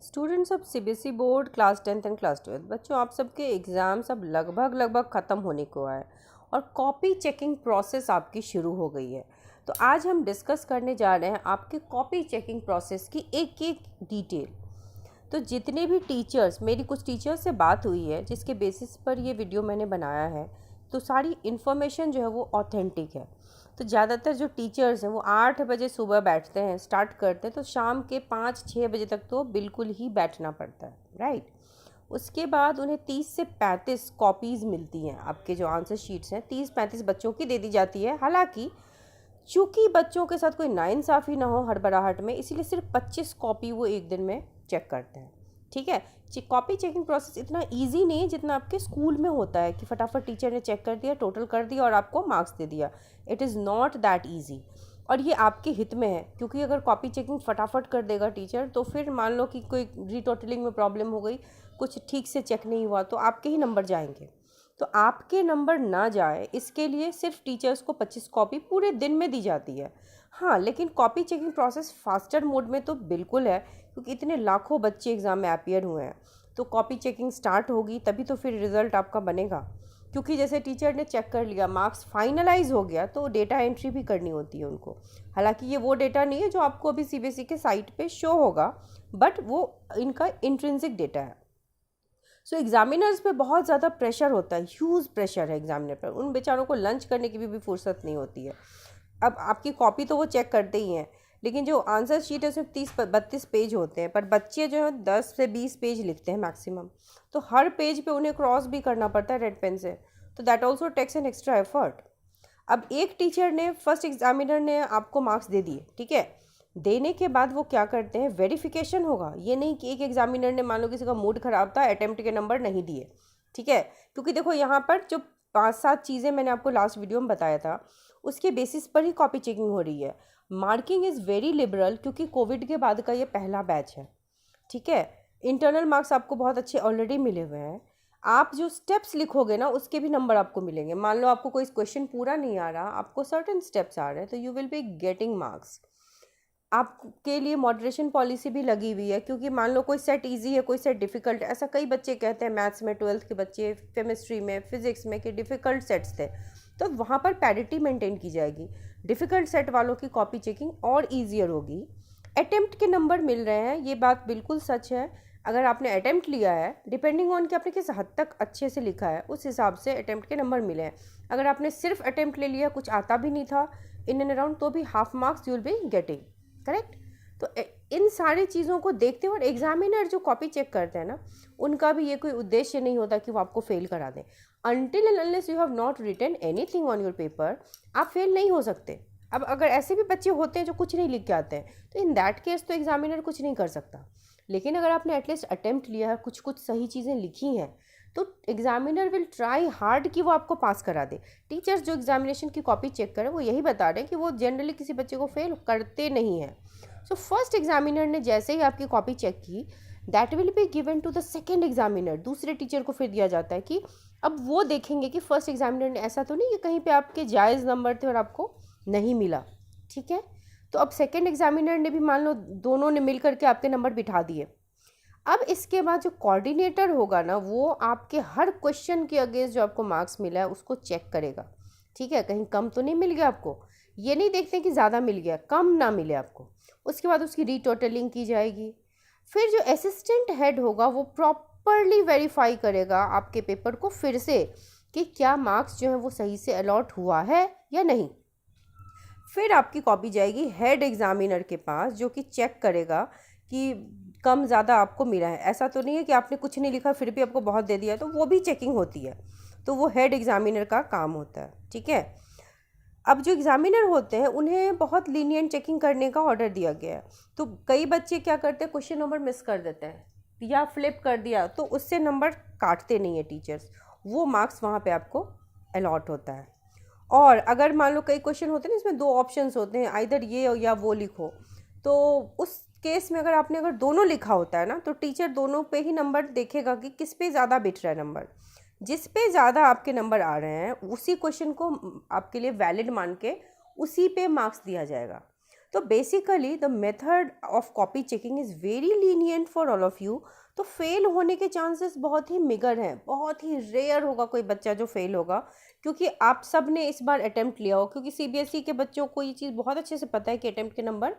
Students of CBSE board class 10th and class 12 बच्चों, आप सबके एग्ज़ाम्स अब लगभग ख़त्म होने को आए और कॉपी चेकिंग प्रोसेस आपकी शुरू हो गई है। तो आज हम डिस्कस करने जा रहे हैं आपके कॉपी चेकिंग प्रोसेस की एक एक डिटेल। तो जितने भी टीचर्स, मेरी कुछ टीचर्स से बात हुई है जिसके बेसिस पर ये वीडियो मैंने बनाया है, तो सारी इन्फॉर्मेशन जो है वो ऑथेंटिक है। तो ज़्यादातर जो टीचर्स हैं वो 8 बजे सुबह बैठते हैं, स्टार्ट करते हैं, तो शाम के 5-6 बजे तक तो बिल्कुल ही बैठना पड़ता है, राइट। उसके बाद उन्हें 30 से 35 कॉपीज़ मिलती हैं। आपके जो आंसर शीट्स हैं 30-35 बच्चों की दे दी जाती है। हालांकि चूँकि बच्चों के साथ कोई नाइंसाफ़ी ना हो हड़बड़ाहट में, इसीलिए सिर्फ 25 कॉपी वो एक दिन में चेक करते हैं। ठीक है। कॉपी चेकिंग प्रोसेस इतना इजी नहीं है जितना आपके स्कूल में होता है कि फटाफट टीचर ने चेक कर दिया, टोटल कर दिया और आपको मार्क्स दे दिया। It is not that easy. और ये आपके हित में है, क्योंकि अगर कॉपी चेकिंग फटाफट कर देगा टीचर, तो फिर मान लो कि कोई रीटोटलिंग में प्रॉब्लम हो गई, कुछ ठीक से चेक नहीं हुआ, तो आपके ही नंबर जाएंगे। तो आपके नंबर ना जाए इसके लिए सिर्फ टीचर्स को 25 कॉपी पूरे दिन में दी जाती है। हाँ, लेकिन copy checking process faster mode में तो बिल्कुल है, क्योंकि इतने लाखों बच्चे एग्ज़ाम में अपीयर हुए हैं। तो कॉपी चेकिंग स्टार्ट होगी तभी तो फिर रिज़ल्ट आपका बनेगा। क्योंकि जैसे टीचर ने चेक कर लिया, मार्क्स फाइनलाइज हो गया, तो डेटा एंट्री भी करनी होती है उनको। हालांकि ये वो डेटा नहीं है जो आपको अभी सीबीएसई के साइट पे शो होगा, बट वो इनका इंट्रिंसिक डेटा है। सो एग्जामिनर्स पे बहुत ज़्यादा प्रेशर होता है, ह्यूज प्रेशर है एग्जामिनर पर। उन बेचारों को लंच करने की भी फुर्सत नहीं होती है। अब आपकी कॉपी तो वो चेक करते ही हैं, लेकिन जो आंसर शीट है उसमें 30-32 पेज होते हैं, पर बच्चे जो है 10 से 20 पेज लिखते हैं मैक्सिमम। तो हर पेज पे उन्हें क्रॉस भी करना पड़ता है रेड पेन से, तो that also takes an extra effort. अब एक टीचर ने, फर्स्ट एग्जामिनर ने आपको मार्क्स दे दिए, ठीक है। देने के बाद वो क्या करते हैं, वेरिफिकेशन होगा। ये नहीं कि एक एग्जामिनर ने, मान लो किसी का मूड खराब था, अटेम्प्ट के नंबर नहीं दिए, ठीक है। क्योंकि देखो यहाँ पर जो 5-7 चीज़ें मैंने आपको लास्ट वीडियो में बताया था, उसके बेसिस पर ही कॉपी चेकिंग हो रही है। मार्किंग इज़ वेरी लिबरल, क्योंकि कोविड के बाद का ये पहला बैच है, ठीक है। इंटरनल मार्क्स आपको बहुत अच्छे ऑलरेडी मिले हुए हैं। आप जो स्टेप्स लिखोगे ना, उसके भी नंबर आपको मिलेंगे। मान लो आपको कोई क्वेश्चन पूरा नहीं आ रहा, आपको सर्टेन स्टेप्स आ रहे हैं, तो you will be getting marks. आपके लिए मॉडरेशन पॉलिसी भी लगी हुई है, क्योंकि मान लो कोई सेट इजी है, कोई सेट डिफ़िकल्ट है। ऐसा कई बच्चे कहते हैं, मैथ्स में 12th के बच्चे, केमिस्ट्री में, फिजिक्स में, कि डिफ़िकल्ट सेट्स थे, तो वहाँ पर पैरिटी मेंटेन की जाएगी। डिफ़िकल्ट सेट वालों की कॉपी चेकिंग और ईजियर होगी। अटेम्प्ट के नंबर मिल रहे हैं, ये बात बिल्कुल सच है। अगर आपने अटेम्प्ट लिया है, डिपेंडिंग ऑन कि आपने किस हद तक अच्छे से लिखा है, उस हिसाब से अटेम्प्ट के नंबर मिले हैं। अगर आपने सिर्फ अटेम्प्ट ले लिया, कुछ आता भी नहीं था इन एंड अराउंड, तो भी half marks you will be getting, correct. तो इन सारी चीज़ों को देखते हुए एग्जामिनर जो कॉपी चेक करते हैं ना, उनका भी ये कोई उद्देश्य नहीं होता कि वो आपको फेल करा दें। Until and unless you have not written anything on your paper, आप फेल नहीं हो सकते। अब अगर ऐसे भी बच्चे होते हैं जो कुछ नहीं लिख के आते हैं, तो इन दैट केस तो एग्जामिनर कुछ नहीं कर सकता। लेकिन अगर आपने एटलीस्ट अटेम्प्ट लिया है, कुछ कुछ सही चीज़ें लिखी हैं, तो एग्जामिनर विल ट्राई हार्ड कि वो आपको पास करा दे। टीचर्स जो एग्जामिनेशन की कॉपी चेक करें, वो यही बता रहे हैं कि वो जनरली किसी बच्चे को फेल करते नहीं हैं। सो फर्स्ट एग्जामिनर ने जैसे ही आपकी कॉपी चेक की, that will be given to the second examiner. दूसरे टीचर को फिर दिया जाता है कि अब वो देखेंगे कि फर्स्ट एग्जामिनर ने, ऐसा तो नहीं कि कहीं पे आपके जायज़ नंबर थे और आपको नहीं मिला, ठीक है। तो अब सेकेंड एग्जामिनर ने भी, मान लो दोनों ने मिल करके आपके नंबर बिठा दिए। अब इसके बाद जो कोऑर्डिनेटर होगा ना, वो आपके हर क्वेश्चन के अगेंस्ट जो आपको मार्क्स मिला है उसको चेक करेगा, ठीक है। कहीं कम तो नहीं मिल गया आपको। ये नहीं देखते कि ज़्यादा मिल गया, कम ना मिले आपको। उसके बाद उसकी रीटोटलिंग की जाएगी। फिर जो असिस्टेंट हेड होगा वो प्रॉपरली वेरीफाई करेगा आपके पेपर को फिर से, कि क्या मार्क्स जो है वो सही से अलॉट हुआ है या नहीं। फिर आपकी कॉपी जाएगी हेड एग्जामिनर के पास, जो कि चेक करेगा कि कम ज़्यादा आपको मिला है। ऐसा तो नहीं है कि आपने कुछ नहीं लिखा फिर भी आपको बहुत दे दिया, तो वो भी चेकिंग होती है। तो वो हेड एग्जामिनर का काम होता है, ठीक है। अब जो एग्जामिनर होते हैं उन्हें बहुत लीनियंट चेकिंग करने का ऑर्डर दिया गया है। तो कई बच्चे क्या करते हैं, क्वेश्चन नंबर मिस कर देते हैं या फ्लिप कर दिया, तो उससे नंबर काटते नहीं है टीचर्स, वो मार्क्स वहाँ पे आपको अलॉट होता है। और अगर मान लो कई क्वेश्चन होते हैं ना, इसमें 2 ऑप्शंस होते हैं, आइदर ये या वो लिखो, तो उस केस में अगर दोनों लिखा होता है ना, तो टीचर दोनों पे ही नंबर देखेगा कि किस पे ज़्यादा बिठ रहा है नंबर। जिस पे ज़्यादा आपके नंबर आ रहे हैं, उसी क्वेश्चन को आपके लिए वैलिड मान के उसी पे मार्क्स दिया जाएगा। तो basically the method of copy checking is very lenient for all of you. तो फेल होने के चांसेस बहुत ही मिगर हैं, बहुत ही रेयर होगा कोई बच्चा जो फेल होगा, क्योंकि आप सब ने इस बार अटेम्प्ट लिया हो, क्योंकि सीबीएसई के बच्चों को ये चीज़ बहुत अच्छे से पता है कि अटेम्प्ट के नंबर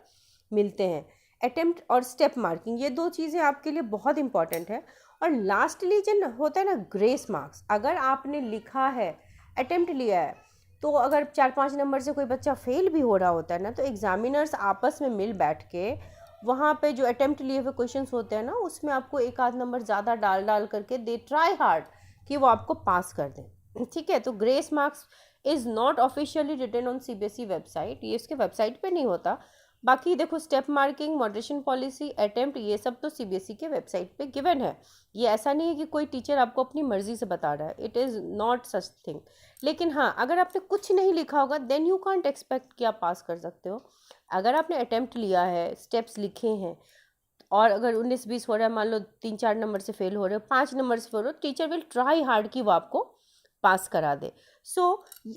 मिलते हैं। अटेम्प्ट और स्टेप मार्किंग, ये 2 चीज़ें आपके लिए बहुत इंपॉर्टेंट है। और लास्टली जो होता है ना ग्रेस मार्क्स, अगर आपने लिखा है, अटेम्प्ट लिया है, तो अगर 4-5 नंबर से कोई बच्चा फेल भी हो रहा होता है ना, तो एग्जामिनर्स आपस में मिल बैठ के वहाँ पे जो अटेम्प्ट लिए हुए क्वेश्चंस होते हैं ना, उसमें आपको 1-आध नंबर ज़्यादा डाल करके दे ट्राई हार्ड कि वो आपको पास कर दें। ठीक है, तो grace marks is not officially written on CBSE website, ये उसके वेबसाइट पे नहीं होता। बाकी देखो step marking, moderation policy, attempt, ये सब तो सीबीएसई के वेबसाइट पे गिवन है। ये ऐसा नहीं है कि कोई टीचर आपको अपनी मर्जी से बता रहा है, it is not such thing. लेकिन हाँ, अगर आपने कुछ नहीं लिखा होगा देन यू कांट एक्सपेक्ट कि आप पास कर सकते हो। अगर आपने अटेम्प्ट लिया है, स्टेप्स लिखे हैं, और अगर 19-20 हो रहा है, मान लो 3-4 नंबर से फेल हो रहे हो, 5 नंबर से फेल हो, टीचर विल ट्राई हार्ड कि वो आपको पास करा दे। सो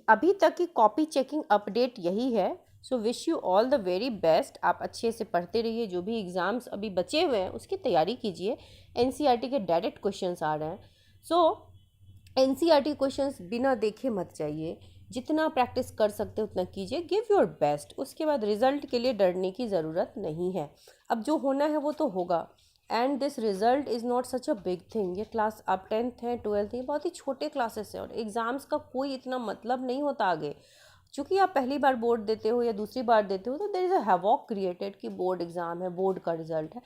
अभी तक की कॉपी चेकिंग अपडेट यही है। So wish you all the very best. आप अच्छे से पढ़ते रहिए, जो भी एग्ज़ाम्स अभी बचे हुए हैं उसकी तैयारी कीजिए। एनसीईआरटी के डायरेक्ट क्वेश्चंस आ रहे हैं, सो एनसीईआरटी क्वेश्चंस बिना देखे मत जाइए, जितना प्रैक्टिस कर सकते हो उतना कीजिए, गिव योर बेस्ट। उसके बाद रिजल्ट के लिए डरने की ज़रूरत नहीं है, अब जो होना है वो तो होगा। And this result is not such a big thing. ये क्लास आप 10th हैं, 12th, ये बहुत ही छोटे क्लासेस हैं, और एग्ज़ाम्स का कोई इतना मतलब नहीं होता आगे। चूँकि आप पहली बार बोर्ड देते हो या दूसरी बार देते हो, तो there is a havoc created कि बोर्ड एग्ज़ाम है, बोर्ड का रिजल्ट है।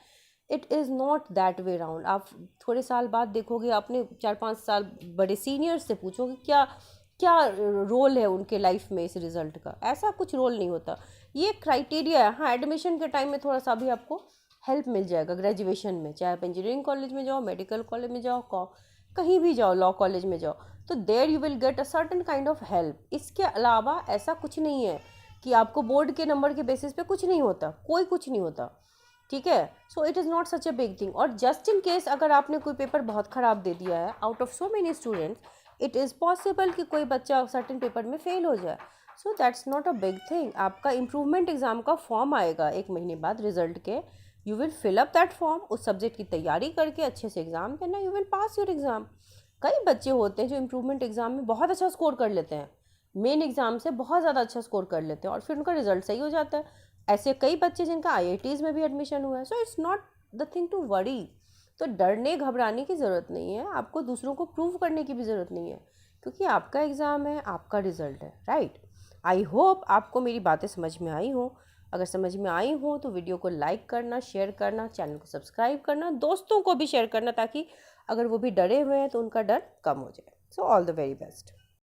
It is not that way round. आप थोड़े साल बाद देखोगे, अपने 4-5 साल बड़े सीनियर्स से पूछोगे क्या क्या रोल है उनके लाइफ में इस रिज़ल्ट का, ऐसा कुछ रोल नहीं होता। ये क्राइटेरिया है। हाँ, एडमिशन के टाइम में थोड़ा सा भी आपको हेल्प मिल जाएगा ग्रेजुएशन में, चाहे आप इंजीनियरिंग कॉलेज में जाओ, मेडिकल कॉलेज में जाओ, कहीं भी जाओ, लॉ कॉलेज में जाओ, तो there you will get a certain kind of help. इसके अलावा ऐसा कुछ नहीं है कि आपको बोर्ड के नंबर के बेसिस पे कुछ नहीं होता, कोई कुछ नहीं होता। ठीक है, so it is not such a big thing. और जस्ट इन केस अगर आपने कोई पेपर बहुत ख़राब दे दिया है, out of so many students, it is possible कि कोई बच्चा सर्टेन पेपर में फेल हो जाए, so that's not a big thing. आपका इम्प्रूवमेंट एग्ज़ाम का फॉर्म आएगा 1 महीने बाद रिजल्ट के, you will fill up that form, उस सब्जेक्ट की तैयारी करके अच्छे से एग्ज़ाम देना, you will pass your exam. कई बच्चे होते हैं जो इम्प्रूवमेंट एग्ज़ाम में बहुत अच्छा स्कोर कर लेते हैं, मेन एग्ज़ाम से बहुत ज़्यादा अच्छा स्कोर कर लेते हैं, और फिर उनका रिजल्ट सही हो जाता है। ऐसे कई बच्चे जिनका आईआईटीज़ में भी एडमिशन हुआ है। So it's not the thing to worry. तो डरने घबराने की ज़रूरत नहीं है, आपको दूसरों को प्रूव करने की भी ज़रूरत नहीं है, क्योंकि आपका एग्ज़ाम है, आपका रिज़ल्ट है, राइट। आई होप आपको मेरी बातें समझ में आई हो। अगर समझ में आई हो तो वीडियो को लाइक करना, शेयर करना, चैनल को सब्सक्राइब करना, दोस्तों को भी शेयर करना, ताकि अगर वो भी डरे हुए हैं तो उनका डर कम हो जाए। So all the very best.